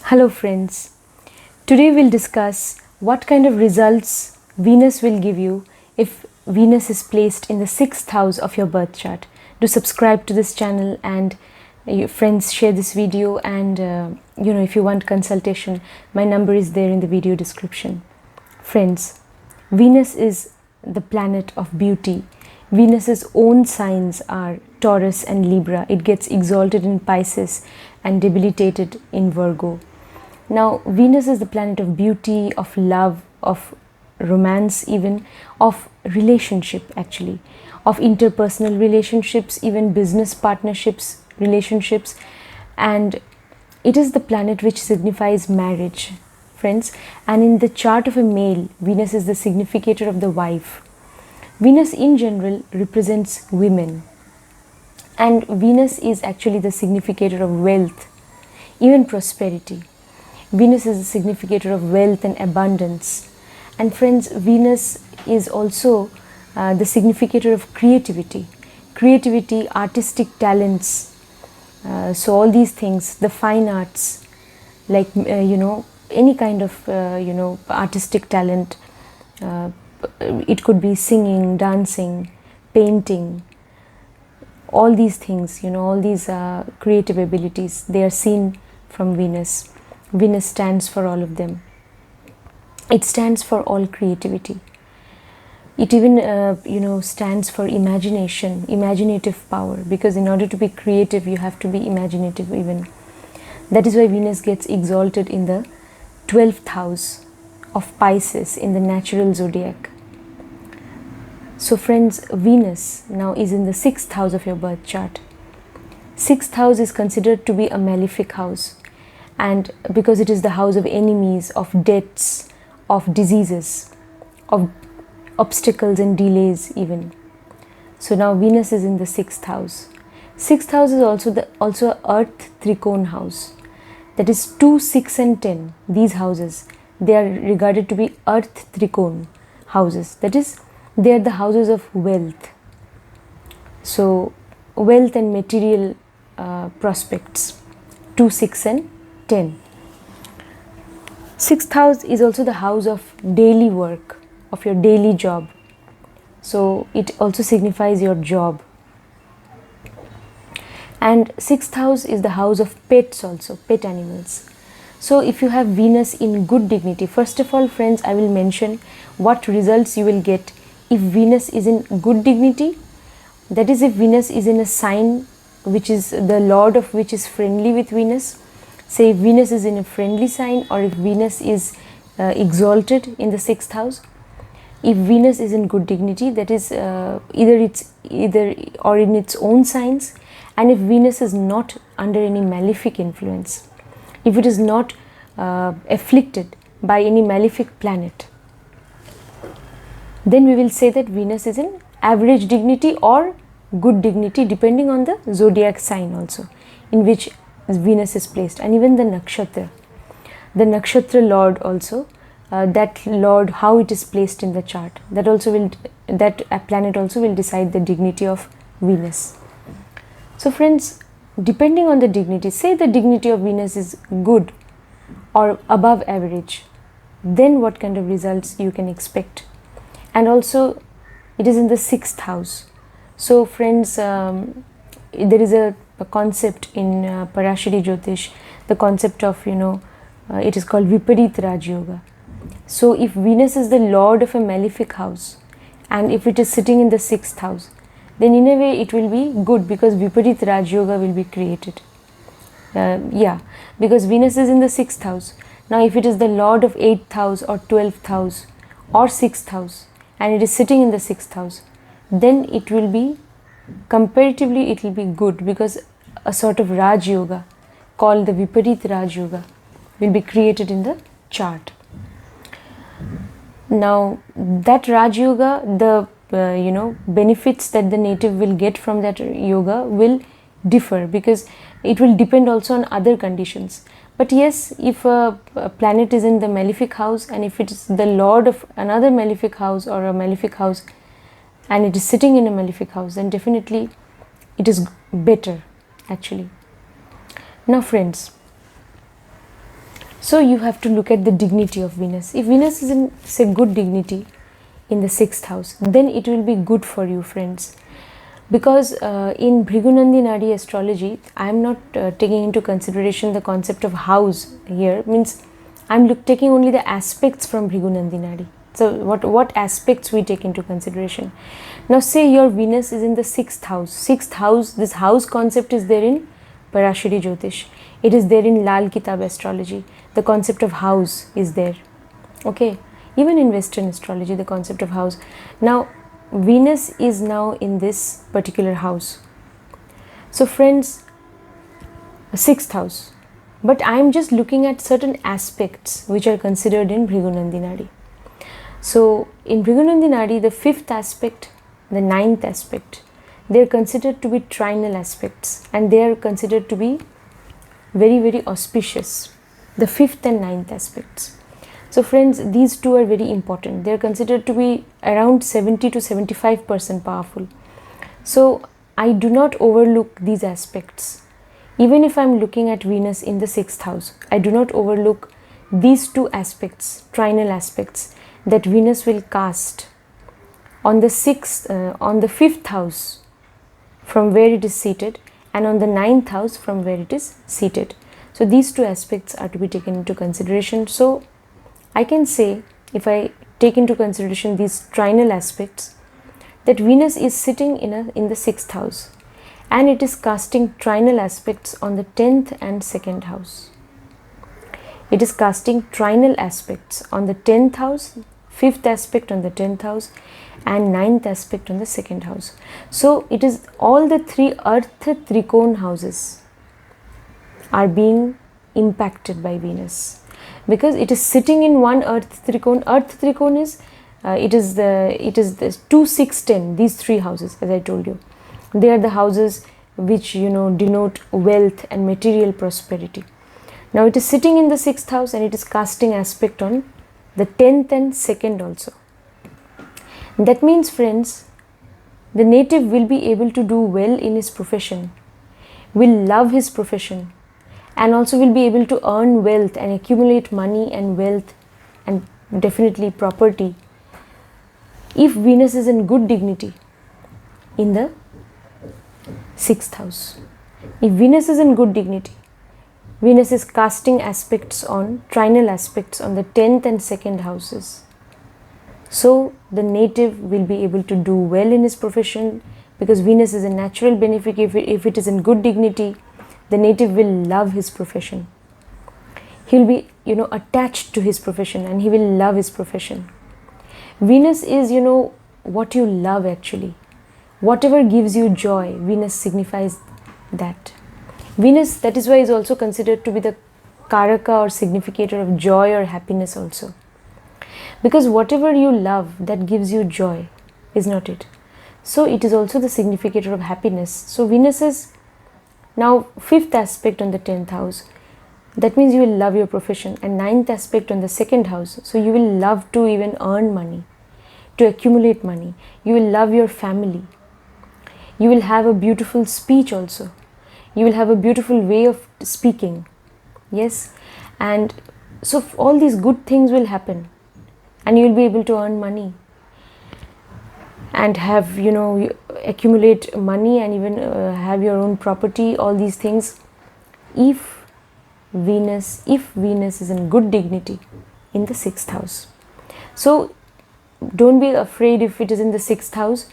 Hello friends, today we'll discuss what kind of results Venus will give you if Venus is placed in the 6th house of your birth chart. Do subscribe to this channel and your friends share this video, and if you want consultation, my number is there in the video description. Friends, Venus is the planet of beauty. Venus's own signs are Taurus and Libra. It gets exalted in Pisces and debilitated in Virgo. Now, Venus is the planet of beauty, of love, of romance, even of relationship, actually, of interpersonal relationships, even business partnerships, relationships, and it is the planet which signifies marriage, friends. And in the chart of a male, Venus is the significator of the wife. Venus in general represents women, and Venus is actually the significator of wealth, even prosperity. Venus is the significator of wealth and abundance. And friends, Venus is also the significator of creativity, artistic talents. So all these things, the fine arts, like any kind of artistic talent. It could be singing, dancing, painting. All these things, all these creative abilities, they are seen from Venus. Venus stands for all of them. It stands for all creativity. It even stands for imagination, imaginative power, because in order to be creative you have to be imaginative even. That is why Venus gets exalted in the 12th house of Pisces in the natural zodiac. So friends, Venus now is in the 6th house of your birth chart. 6th house is considered to be a malefic house, and because it is the house of enemies, of debts, of diseases, of obstacles and delays even. So now Venus is in the 6th house. 6th house is also a Earth Trikona house. That is 2, 6 and 10. These houses, they are regarded to be Earth Trikona houses. That is, they are the houses of wealth. So wealth and material prospects. 2, 6 and 10. 6th house is also the house of daily work, of your daily job. So it also signifies your job. And 6th house is the house of pets also, pet animals. So if you have Venus in good dignity, first of all friends, I will mention what results you will get if Venus is in good dignity. That is, if Venus is in a sign which is the lord of which is friendly with Venus. Say if Venus is in a friendly sign, or if Venus is exalted in the 6th house. If Venus is in good dignity, that is either or in its own signs, and if Venus is not under any malefic influence, if it is not afflicted by any malefic planet, then we will say that Venus is in average dignity or good dignity, depending on the zodiac sign also in which Venus is placed, and even the nakshatra lord also, that lord, how it is placed in the chart, that planet also will decide the dignity of Venus. So friends, depending on the dignity, say the dignity of Venus is good or above average, then what kind of results you can expect. And also it is in the 6th house. So friends, there is a concept in Parashari Jyotish, the concept of it is called Viparit Raj Yoga. So if Venus is the lord of a malefic house, and if it is sitting in the 6th house, then in a way it will be good, because Viparit Raj Yoga will be created. Because Venus is in the 6th house. Now if it is the lord of 8th house or 12th house or 6th house, and it is sitting in the 6th house, then it will be, comparatively it will be good, because a sort of Raj Yoga called the Viparit Raj Yoga will be created in the chart. Now that Raj Yoga, the benefits that the native will get from that yoga will differ, because it will depend also on other conditions. But yes, if a planet is in the malefic house, and if it is the lord of another malefic house or a malefic house, and it is sitting in a malefic house, then definitely it is better actually. Now friends, So you have to look at the dignity of Venus. If Venus is in, say, good dignity in the 6th house, then it will be good for you, friends. Because in Bhrigunandi Nadi astrology, I am not taking into consideration the concept of house here. Means I am taking only the aspects from Bhrigunandi Nadi. So what aspects we take into consideration. Now say your Venus is in the 6th house. 6th house, this house concept is there in Parashari Jyotish. It is there in Lal Kitab astrology. The concept of house is there. Okay. Even in Western astrology, the concept of house. Now Venus is now in this particular house. So friends, 6th house. But I am just looking at certain aspects which are considered in Bhrigunandi Nadi. So in Bhrigunandi Nadi, the 5th aspect, the 9th aspect, they are considered to be trinal aspects, and they are considered to be very, very auspicious. The 5th and 9th aspects. So friends, these two are very important. They are considered to be around 70 to 75% powerful. So I do not overlook these aspects. Even if I am looking at Venus in the 6th house, I do not overlook these two aspects, trinal aspects, that Venus will cast on the 5th house from where it is seated, and on the 9th house from where it is seated. So these two aspects are to be taken into consideration. So I can say, if I take into consideration these trinal aspects, that Venus is sitting in the 6th house, and it is casting trinal aspects on the 10th and 2nd house. It is casting trinal aspects on the 10th house, 5th aspect on the 10th house, and 9th aspect on the 2nd house. So it is all the 3 earth trikon houses are being impacted by Venus, because it is sitting in one earth trikon. Earth trikon is it is the 2, 6, 10. These 3 houses, as I told you, they are the houses which denote wealth and material prosperity. Now it is sitting in the 6th house, and it is casting aspect on the 10th and 2nd also. That means, friends, the native will be able to do well in his profession, will love his profession, and also will be able to earn wealth and accumulate money and wealth and definitely property if Venus is in good dignity in the 6th house. If Venus is in good dignity, Venus is casting aspects on, trinal aspects on the 10th and 2nd houses. So the native will be able to do well in his profession, because Venus is a natural benefic. If it is in good dignity, the native will love his profession. He will be attached to his profession, and he will love his profession. Venus is what you love actually. Whatever gives you joy, Venus signifies that. Venus, that is why, is also considered to be the karaka or significator of joy or happiness also. Because whatever you love that gives you joy, is not it? So it is also the significator of happiness. So Venus is now 5th aspect on the 10th house. That means you will love your profession, and 9th aspect on the 2nd house. So you will love to even earn money, to accumulate money. You will love your family. You will have a beautiful speech also. You will have a beautiful way of speaking. Yes. And so all these good things will happen, and you will be able to earn money and have, accumulate money and even have your own property, all these things. If Venus is in good dignity in the 6th house. So don't be afraid if it is in the 6th house,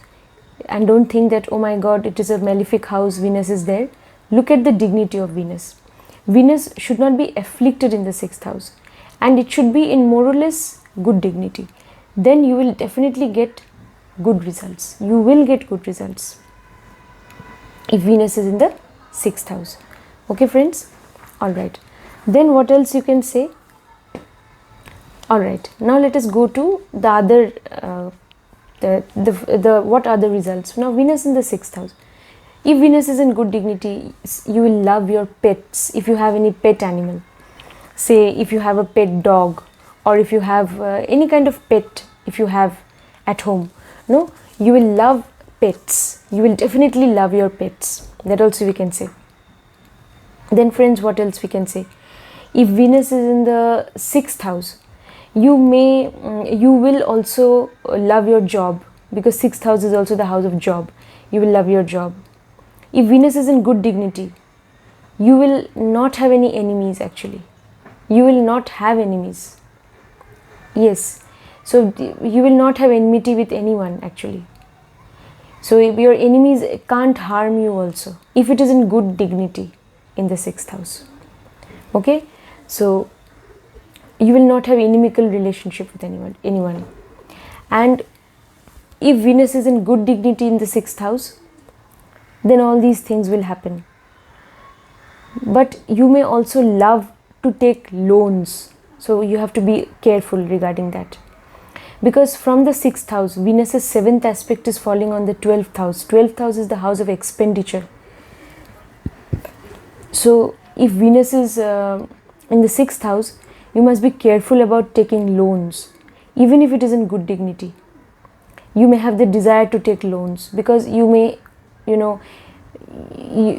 and don't think that, oh my God, it is a malefic house, Venus is there. Look at the dignity of Venus. Venus should not be afflicted in the 6th house, and it should be in more or less good dignity. Then you will definitely get good results. You will get good results if Venus is in the 6th house. Okay, friends? Alright. Then what else you can say? Alright. Now let us go to the other, what are the results? Now Venus in the 6th house. If Venus is in good dignity, you will love your pets. If you have any pet animal, say if you have a pet dog, or if you have any kind of pet, if you have at home, you will love pets. You will definitely love your pets. That also we can say. Then friends, what else we can say? If Venus is in the 6th house, you will also love your job, because 6th house is also the house of job. You will love your job. If Venus is in good dignity, you will not have any enemies actually. You will not have enemies. Yes. So you will not have enmity with anyone actually. So if your enemies can't harm you also, if it is in good dignity in the 6th house. Okay. So you will not have inimical relationship with anyone. And if Venus is in good dignity in the 6th house, then all these things will happen. But you may also love to take loans. So you have to be careful regarding that. Because from the 6th house, Venus's 7th aspect is falling on the 12th house. 12th house is the house of expenditure. So if Venus is in the 6th house, you must be careful about taking loans, even if it is in good dignity. You may have the desire to take loans because you may,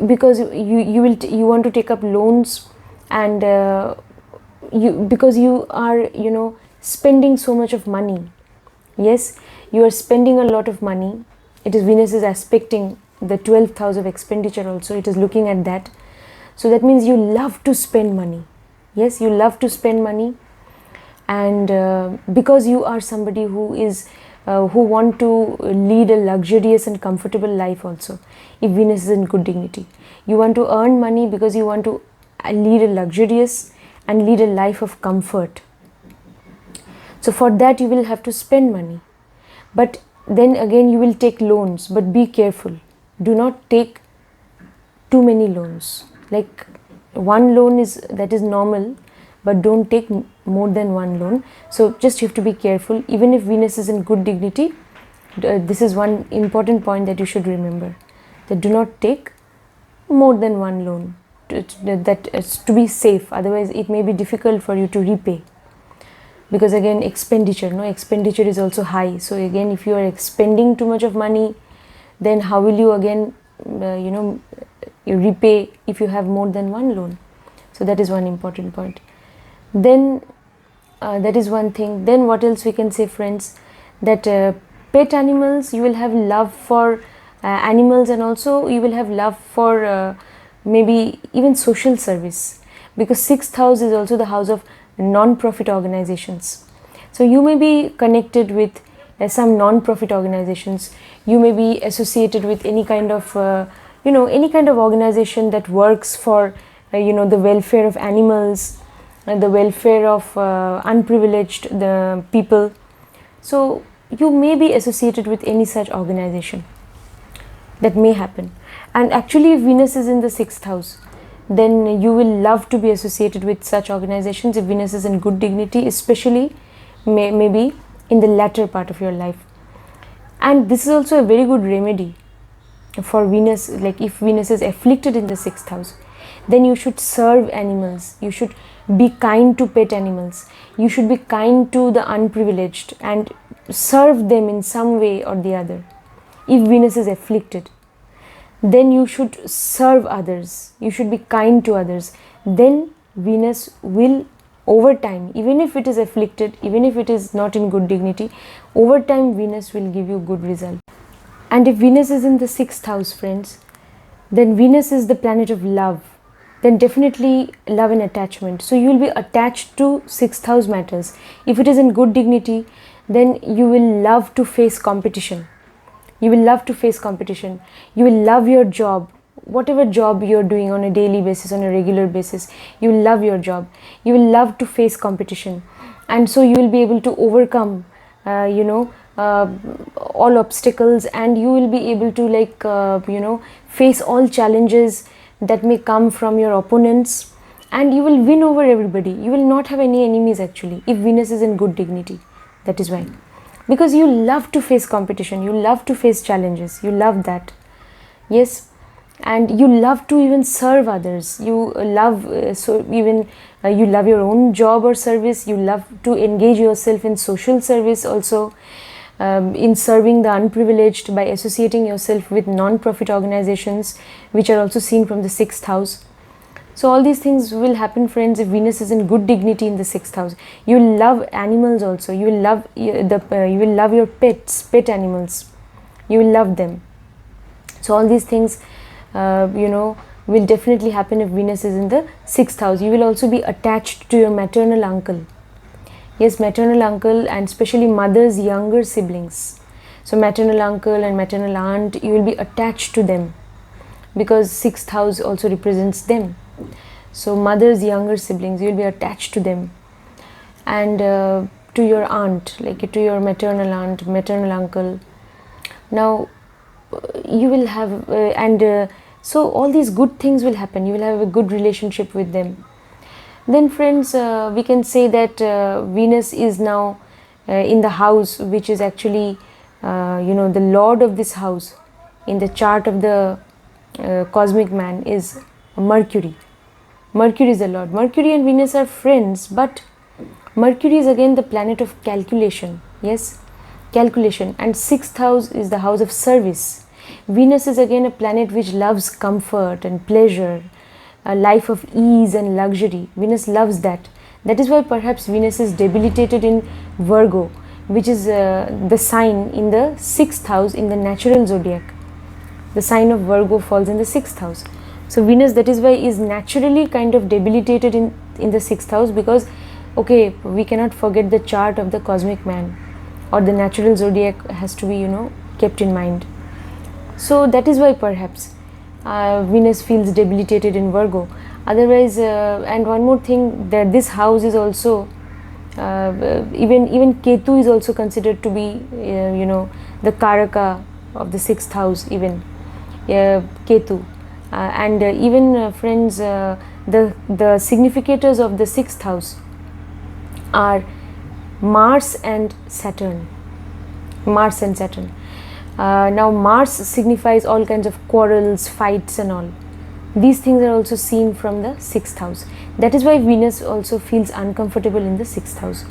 because you want to take up loans, and because you are spending so much of money. Yes, you are spending a lot of money. It is Venus is aspecting the 12th house of expenditure also. It is looking at that. So that means you love to spend money. Yes, you love to spend money, and because you are somebody who want to lead a luxurious and comfortable life also. If Venus is in good dignity, you want to earn money because you want to lead a luxurious and lead a life of comfort. So for that you will have to spend money, but then again you will take loans. But be careful, do not take too many loans. Like one loan is normal, but don't take more than one loan. So just you have to be careful. Even if Venus is in good dignity, this is one important point that you should remember, that do not take more than one loan. That is to be safe. Otherwise it may be difficult for you to repay, because again expenditure is also high. So again, if you are expending too much of money, then how will you again you repay if you have more than one loan? So that is one important point. Then that is one thing. Then what else we can say, friends, that pet animals, you will have love for animals, and also you will have love for maybe even social service, because 6th house is also the house of non-profit organizations. So you may be connected with some non-profit organizations. You may be associated with any kind of any kind of organization that works for the welfare of animals, the welfare of unprivileged the people. So you may be associated with any such organization. That may happen. And actually, if Venus is in the 6th house, then you will love to be associated with such organizations if Venus is in good dignity, especially maybe in the latter part of your life. And this is also a very good remedy for Venus. Like if Venus is afflicted in the 6th house, then you should serve animals. You should be kind to pet animals. You should be kind to the unprivileged and serve them in some way or the other. If Venus is afflicted, then you should serve others. You should be kind to others. Then Venus will, over time, even if it is afflicted, even if it is not in good dignity, over time Venus will give you good result. And if Venus is in the 6th house, friends, then Venus is the planet of love. Then definitely love and attachment. So you will be attached to 6th house matters. If it is in good dignity, then you will love to face competition. You will love to face competition. You will love your job. Whatever job you are doing on a daily basis, on a regular basis, you will love your job. You will love to face competition. And so you will be able to overcome, all obstacles, and you will be able to face all challenges that may come from your opponents, and you will win over everybody. You will not have any enemies actually if Venus is in good dignity. That is why. Because you love to face competition, you love to face challenges, you love that. Yes, and you love to even serve others. You love you love your own job or service. You love to engage yourself in social service also, in serving the unprivileged by associating yourself with non-profit organizations, which are also seen from the 6th house. So all these things will happen, friends, if Venus is in good dignity in the 6th house. You will love animals also. You will love you will love your pet animals. You will love them. So all these things, will definitely happen if Venus is in the 6th house. You will also be attached to your maternal uncle. Yes, maternal uncle, and especially mother's younger siblings. So maternal uncle and maternal aunt, you will be attached to them, because 6th house also represents them. So mother's younger siblings, you will be attached to them, and to your aunt, like to your maternal aunt, maternal uncle. Now you will have so all these good things will happen. You will have a good relationship with them. Then friends, we can say that Venus is now in the house which is actually the lord of this house in the chart of the cosmic man is Mercury. Mercury is the lord. Mercury and Venus are friends, but Mercury is again the planet of calculation. Yes, calculation. And 6th house is the house of service. Venus is again a planet which loves comfort and pleasure, a life of ease and luxury. Venus loves that. That is why perhaps Venus is debilitated in Virgo, which is the sign in the 6th house in the natural zodiac. The sign of Virgo falls in the 6th house. So Venus, that is why, is naturally kind of debilitated in the 6th house, because we cannot forget the chart of the cosmic man, or the natural zodiac has to be kept in mind. So that is why perhaps Venus feels debilitated in Virgo. Otherwise, and one more thing, that this house is also even Ketu is also considered to be the Karaka of the 6th house, even Ketu, and even friends, the significators of the 6th house are Mars and Saturn. Mars and Saturn. Now Mars signifies all kinds of quarrels, fights and all. These things are also seen from the 6th house. That is why Venus also feels uncomfortable in the 6th house,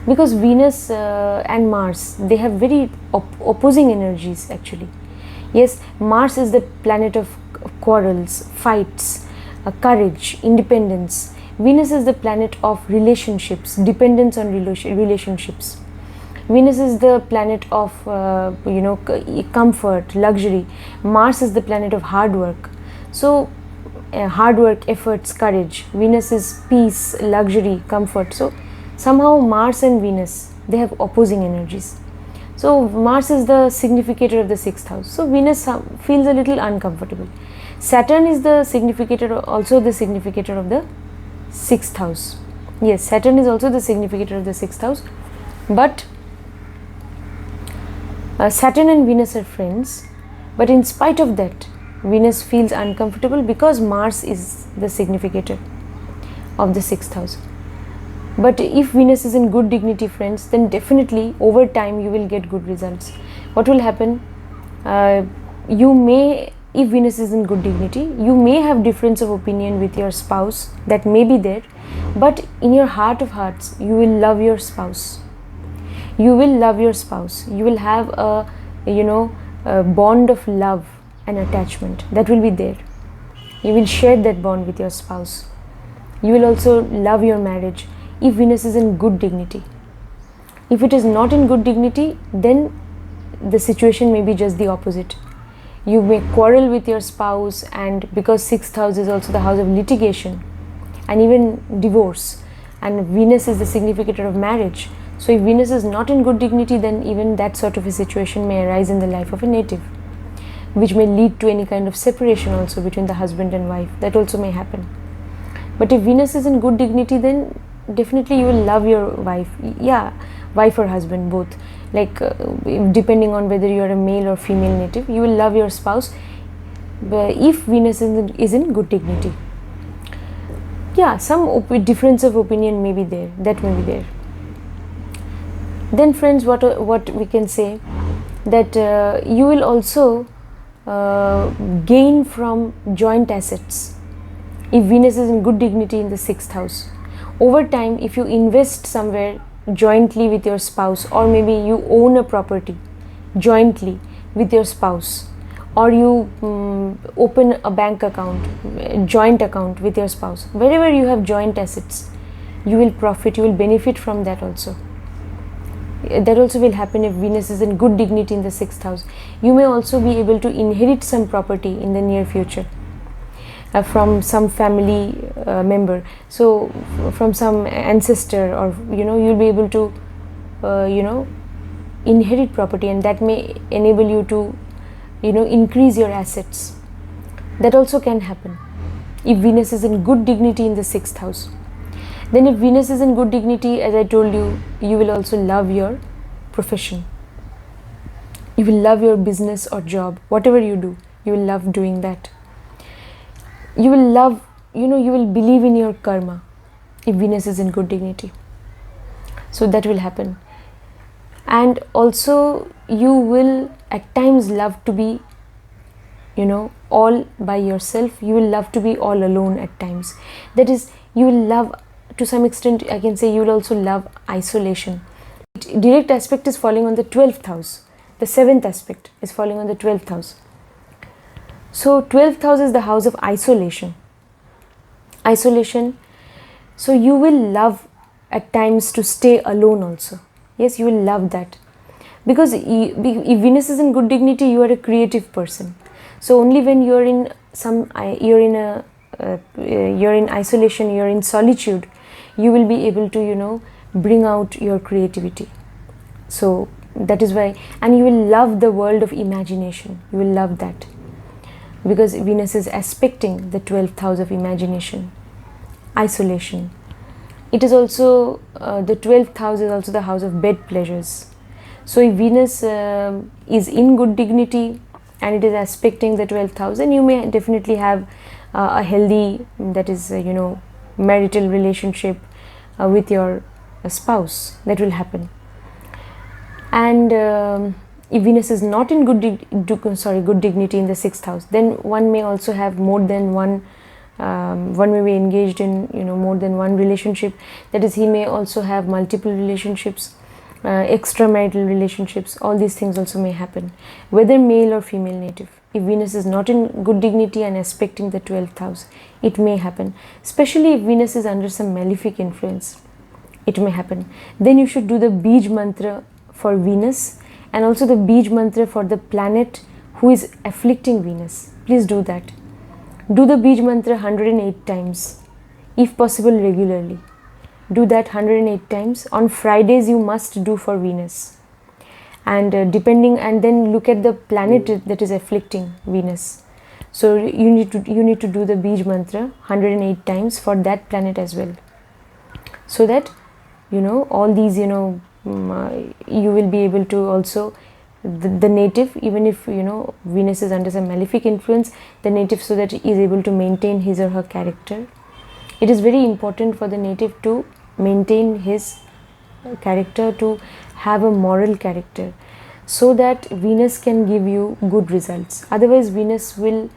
because Venus and Mars, they have very opposing energies actually. Yes, Mars is the planet of quarrels, fights, courage, independence. Venus is the planet of relationships, dependence on relationships. Venus is the planet of comfort, luxury. Mars is the planet of hard work. So hard work, efforts, courage. Venus is peace, luxury, comfort. So somehow Mars and Venus, they have opposing energies. So Mars is the significator of the 6th house. So Venus feels a little uncomfortable. Saturn is the significator, also the significator of the 6th house. Yes, Saturn is also the significator of the 6th house. But Saturn and Venus are friends, but in spite of that, Venus feels uncomfortable because Mars is the significator of the 6th house. But if Venus is in good dignity, friends, then definitely over time you will get good results. What will happen? If Venus is in good dignity, you may have difference of opinion with your spouse, that may be there, but in your heart of hearts, you will love your spouse. You will love your spouse. You will have a bond of love and attachment that will be there. You will share that bond with your spouse. You will also love your marriage if Venus is in good dignity. If it is not in good dignity, then the situation may be just the opposite. You may quarrel with your spouse, and because 6th house is also the house of litigation and even divorce, and Venus is the significator of marriage. So if Venus is not in good dignity, then even that sort of a situation may arise in the life of a native, which may lead to any kind of separation also between the husband and wife. That also may happen. But if Venus is in good dignity, then definitely you will love your wife. Yeah, wife or husband, both. Like depending on whether you are a male or female native, you will love your spouse if Venus is in good dignity. Yeah, some difference of opinion may be there. That may be there. Then friends, what we can say, that you will also gain from joint assets if Venus is in good dignity in the 6th house. Over time, if you invest somewhere jointly with your spouse, or maybe you own a property jointly with your spouse, or you open a bank account, joint account with your spouse. Wherever you have joint assets, you will profit, you will benefit from that also. That also will happen if Venus is in good dignity in the 6th house. You may also be able to inherit some property in the near future from some family member, so from some ancestor, or you'll be able to inherit property, and that may enable you to increase your assets. That also can happen if Venus is in good dignity in the 6th house. Then if Venus is in good dignity, as I told you, you will also love your profession. You will love your business or job. Whatever you do, you will love doing that. You will love, you will believe in your karma if Venus is in good dignity. So that will happen. And also you will at times love to be, all by yourself. You will love to be all alone at times. That is, you will love, to some extent I can say, you will also love isolation. Direct aspect is falling on the 12th house. The 7th aspect is falling on the 12th house. So 12th house is the house of isolation. So you will love at times to stay alone also. Yes, you will love that, because if Venus is in good dignity, you are a creative person. So only when you're in isolation, you're in solitude, you will be able to bring out your creativity. So that is why, and you will love the world of imagination. You will love that, because Venus is aspecting the 12th house of imagination, isolation. It is also the 12th house is also the house of bed pleasures. So if Venus is in good dignity and it is aspecting the 12th house, then you may definitely have a healthy, that is marital relationship with your spouse. That will happen. And if Venus is not in good dignity in the 6th house, then one may also have more than one may be engaged in more than one relationship. That is, he may also have multiple relationships, extramarital relationships. All these things also may happen, whether male or female native. If Venus is not in good dignity and aspecting the 12th house, it may happen. Especially if Venus is under some malefic influence, it may happen. Then you should do the Bij mantra for Venus, and also the Bij mantra for the planet who is afflicting Venus. Please do that. Do the Bij mantra 108 times, if possible regularly. Do that 108 times. On Fridays you must do for Venus. And and then look at the planet that is afflicting Venus. So you need to do the Bij mantra 108 times for that planet as well. So that all these you will be able to also, the native, even if Venus is under some malefic influence, the native, so that he is able to maintain his or her character. It is very important for the native to maintain his character, to have a moral character, so that Venus can give you good results. Otherwise Venus will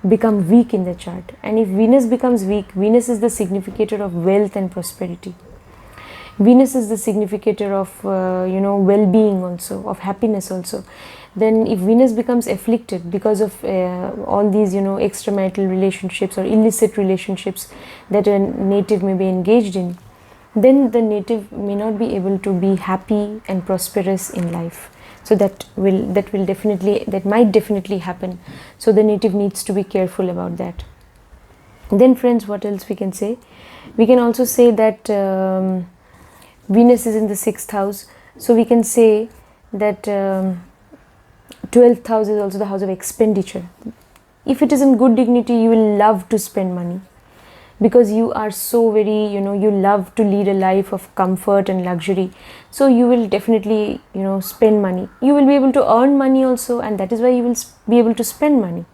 become weak in the chart, and if Venus becomes weak, Venus is the significator of wealth and prosperity. Venus is the significator of well-being also, of happiness also. Then if Venus becomes afflicted because of all these extramarital relationships or illicit relationships that a native may be engaged in, then the native may not be able to be happy and prosperous in life. So that might definitely happen. So the native needs to be careful about that. Then friends, what else we can say? We can also say that Venus is in the 6th house, so we can say that 12th house is also the house of expenditure. If it is in good dignity, you will love to spend money, because you are so very, you love to lead a life of comfort and luxury. So you will definitely, spend money. You will be able to earn money also, and that is why you will be able to spend money.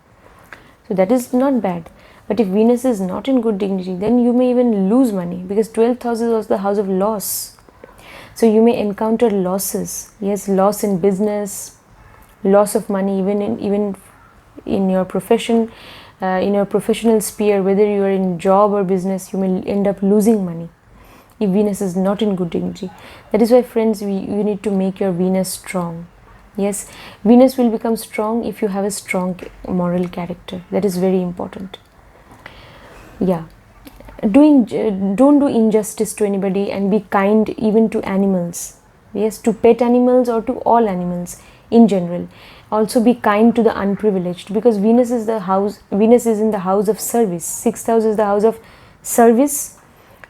So that is not bad. But if Venus is not in good dignity, then you may even lose money, because 12th house is also the house of loss. So you may encounter losses. Yes, loss in business, loss of money, even in your profession, in your professional sphere, whether you are in job or business, you may end up losing money if Venus is not in good dignity. That is why, friends, you need to make your Venus strong. Yes, Venus will become strong if you have a strong moral character. That is very important. Yeah, don't do injustice to anybody, and be kind even to animals. Yes, to pet animals or to all animals in general. Also be kind to the unprivileged, because Venus is in the house of service. Sixth house is the house of service.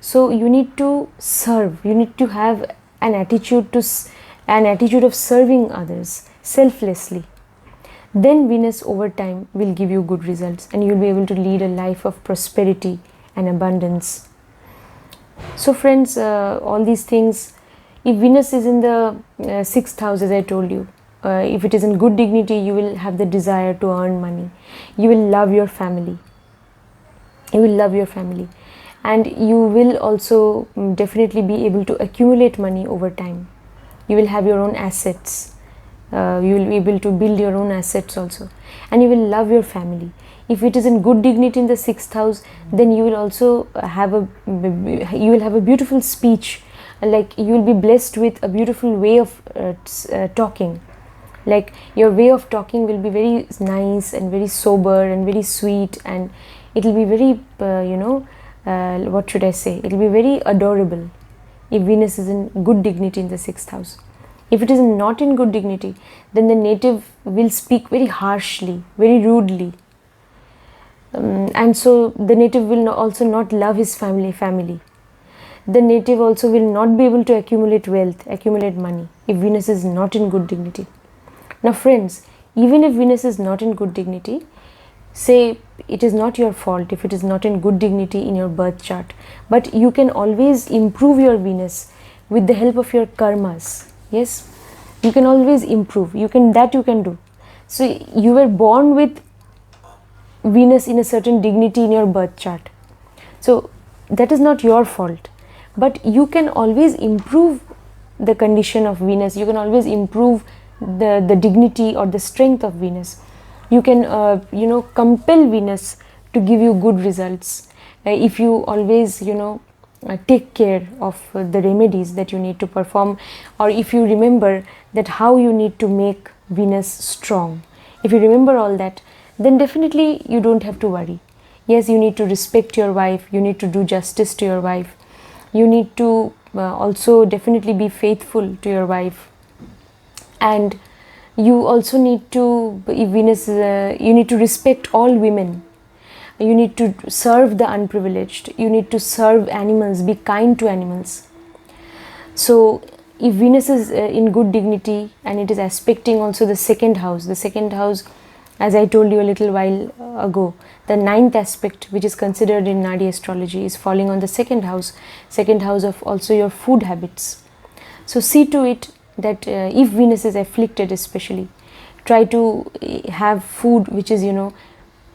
So you need to serve. You need to have an attitude of serving others selflessly. Then Venus over time will give you good results, and you'll be able to lead a life of prosperity and abundance. So friends, all these things, if Venus is in the sixth house, as I told you, if it is in good dignity, you will have the desire to earn money. You will love your family. And you will also definitely be able to accumulate money over time. You will have your own assets. You will be able to build your own assets also, and you will love your family. If it is in good dignity in the sixth house, then you will also have a beautiful speech. Like, you will be blessed with a beautiful way of talking. Like, your way of talking will be very nice and very sober and very sweet, and it will be very what should I say, it will be very adorable if Venus is in good dignity in the sixth house. If it is not in good dignity, then the native will speak very harshly, very rudely, and so the native will also not love his family. The native also will not be able to accumulate wealth, accumulate money, if Venus is not in good dignity. Now friends, even if Venus is not in good dignity, say it is not your fault if it is not in good dignity in your birth chart, but you can always improve your Venus with the help of your karmas. Yes, you can always improve. You can do. So you were born with Venus in a certain dignity in your birth chart, so that is not your fault, but you can always improve the condition of Venus. You can always improve the dignity or the strength of Venus. You can compel Venus to give you good results if you always take care of the remedies that you need to perform, or if you remember that how you need to make Venus strong. If you remember all that, then definitely you don't have to worry. Yes, you need to respect your wife, you need to do justice to your wife, you need to also definitely be faithful to your wife, and you also need to, if Venus you need to respect all women. You need to serve the unprivileged. You need to serve animals, be kind to animals. So if Venus is in good dignity and it is aspecting also the second house, as I told you a little while ago, the ninth aspect, which is considered in Nadi astrology, is falling on the second house of also your food habits. So see to it that if Venus is afflicted, especially, try to have food which is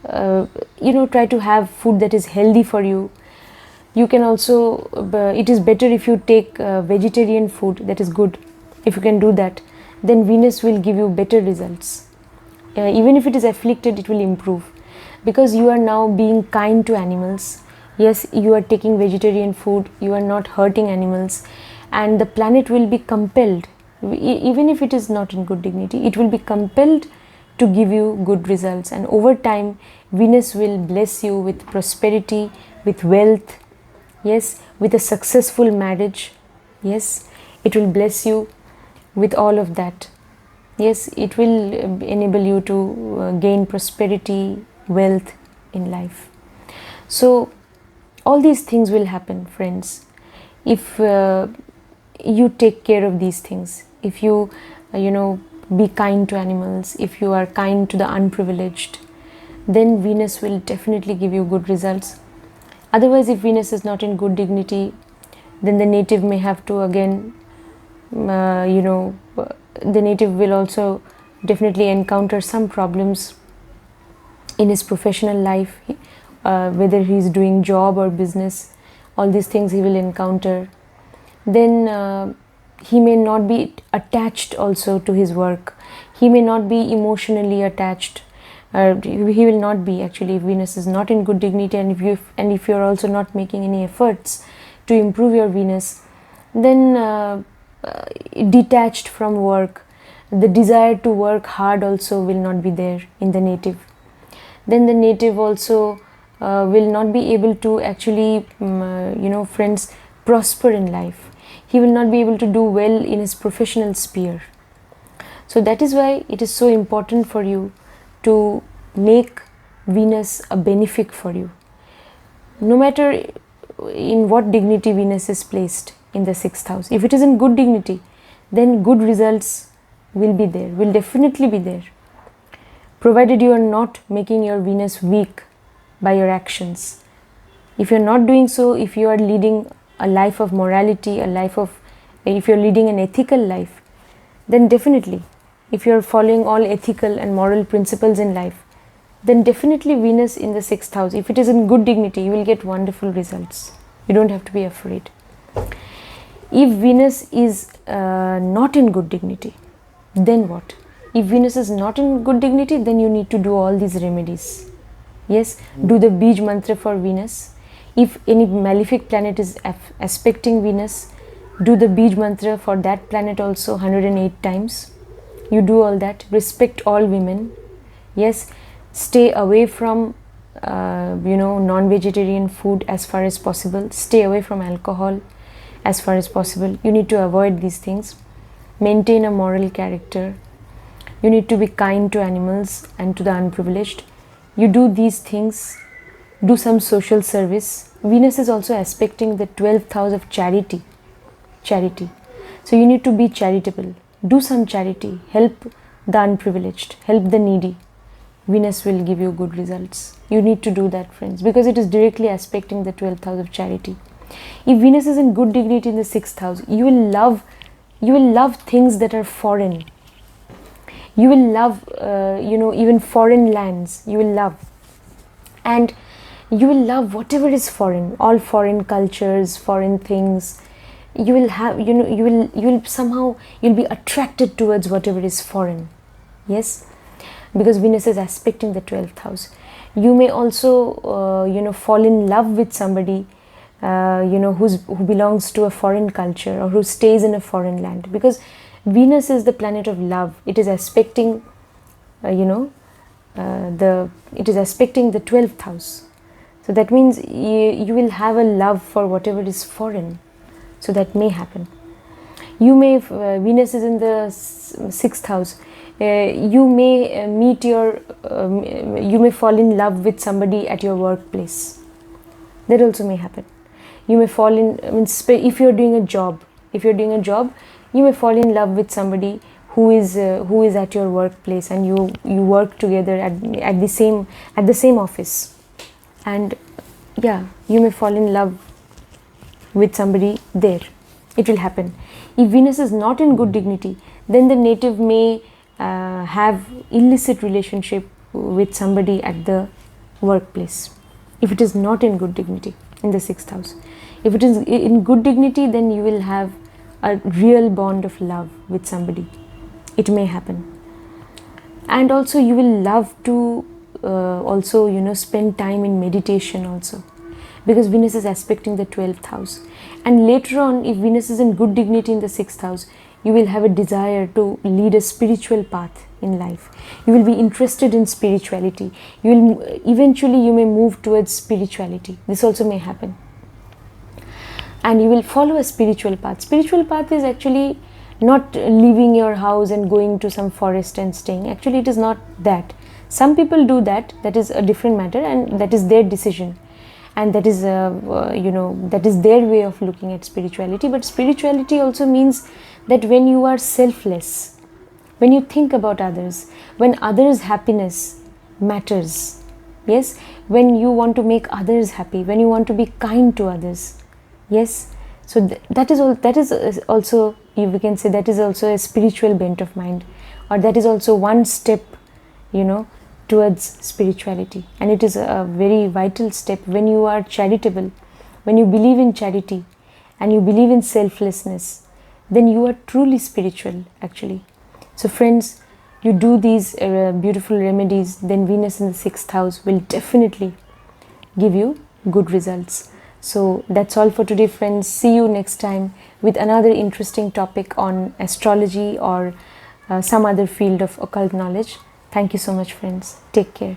try to have food that is healthy for you. You can also it is better if you take vegetarian food. That is good. If you can do that, then Venus will give you better results. Even if it is afflicted, it will improve, because you are now being kind to animals. Yes, you are taking vegetarian food, you are not hurting animals, and the planet will be compelled, even if it is not in good dignity, it will be compelled to give you good results. And over time, Venus will bless you with prosperity, with wealth, yes, with a successful marriage. Yes, it will bless you with all of that. Yes, it will enable you to gain prosperity, wealth in life. So all these things will happen, friends, if you take care of these things. If you be kind to animals, if you are kind to the unprivileged, then Venus will definitely give you good results. Otherwise, if Venus is not in good dignity, then the native may have to again the native will also definitely encounter some problems in his professional life, whether he is doing job or business. All these things he will encounter. Then he may not be attached also to his work. He may not be emotionally attached. He will not be, actually, if Venus is not in good dignity, and if you are also not making any efforts to improve your Venus, then detached from work, The desire to work hard also will not be there in the native. Then the native also will not be able to actually, friends, prosper in life. He will not be able to do well in his professional sphere. So that is why it is so important for you to make Venus a benefic for you. No matter in what dignity Venus is placed in the 6th house. If it is in good dignity, then good results will be there, will definitely be there. Provided you are not making your Venus weak by your actions. If you are not doing so, if you are leading a life of morality, if you are leading an ethical life, then definitely, if you are following all ethical and moral principles in life, then definitely Venus in the 6th house, if it is in good dignity, you will get wonderful results. You don't have to be afraid. If Venus is not in good dignity, then what? If Venus is not in good dignity, then you need to do all these remedies. Yes, do the Bij mantra for Venus. If any malefic planet is aspecting Venus, do the Bij mantra for that planet also 108 times. You do all that. Respect all women. Yes, stay away from non-vegetarian food as far as possible. Stay away from alcohol as far as possible. You need to avoid these things. Maintain a moral character. You need to be kind to animals and to the unprivileged. You do these things. Do some social service. Venus is also aspecting the 12th house of charity. So you need to be charitable. Do some charity. Help the unprivileged. Help the needy. Venus will give you good results. You need to do that, friends, because it is directly aspecting the 12th house of charity. If Venus is in good dignity in the 6th house, you will love things that are foreign. You will love, even foreign lands. You will love, and you will love whatever is foreign, all foreign cultures, foreign things. You will have, you'll be attracted towards whatever is foreign. Yes, because Venus is aspecting the 12th house. You may also, fall in love with somebody, who belongs to a foreign culture or who stays in a foreign land, because Venus is the planet of love. It is aspecting, it is aspecting the 12th house. So that means you will have a love for whatever is foreign. So that may happen. You may, if Venus is in the 6th house, you may you may fall in love with somebody at your workplace. That also may happen. You may fall in, if you're doing a job, you may fall in love with somebody who is at your workplace, and you work together at the same office, and yeah, you may fall in love with somebody there. It will happen. If Venus is not in good dignity, then the native may have illicit relationship with somebody at the workplace. If it is not in good dignity in the 6th house, if it is in good dignity, then you will have a real bond of love with somebody. It may happen. And also you will love to spend time in meditation also, because Venus is aspecting the 12th house. And later on, if Venus is in good dignity in the 6th house, you will have a desire to lead a spiritual path in life. You will be interested in spirituality. Eventually you may move towards spirituality. This also may happen. And you will follow a spiritual path. Spiritual path is actually not leaving your house and going to some forest and staying. Actually, it is not that. Some people do that. That is a different matter, and that is their decision. And that is that is their way of looking at spirituality. But spirituality also means that when you are selfless, when you think about others, when others' happiness matters, yes, when you want to make others happy, when you want to be kind to others, yes, so that is also, we can say, that is also a spiritual bent of mind, or that is also one step, towards spirituality. And it is a very vital step. When you are charitable, when you believe in charity and you believe in selflessness, then you are truly spiritual actually. So friends, you do these beautiful remedies, then Venus in the 6th house will definitely give you good results. So that's all for today, friends. See you next time with another interesting topic on astrology or some other field of occult knowledge. Thank you so much, friends. Take care.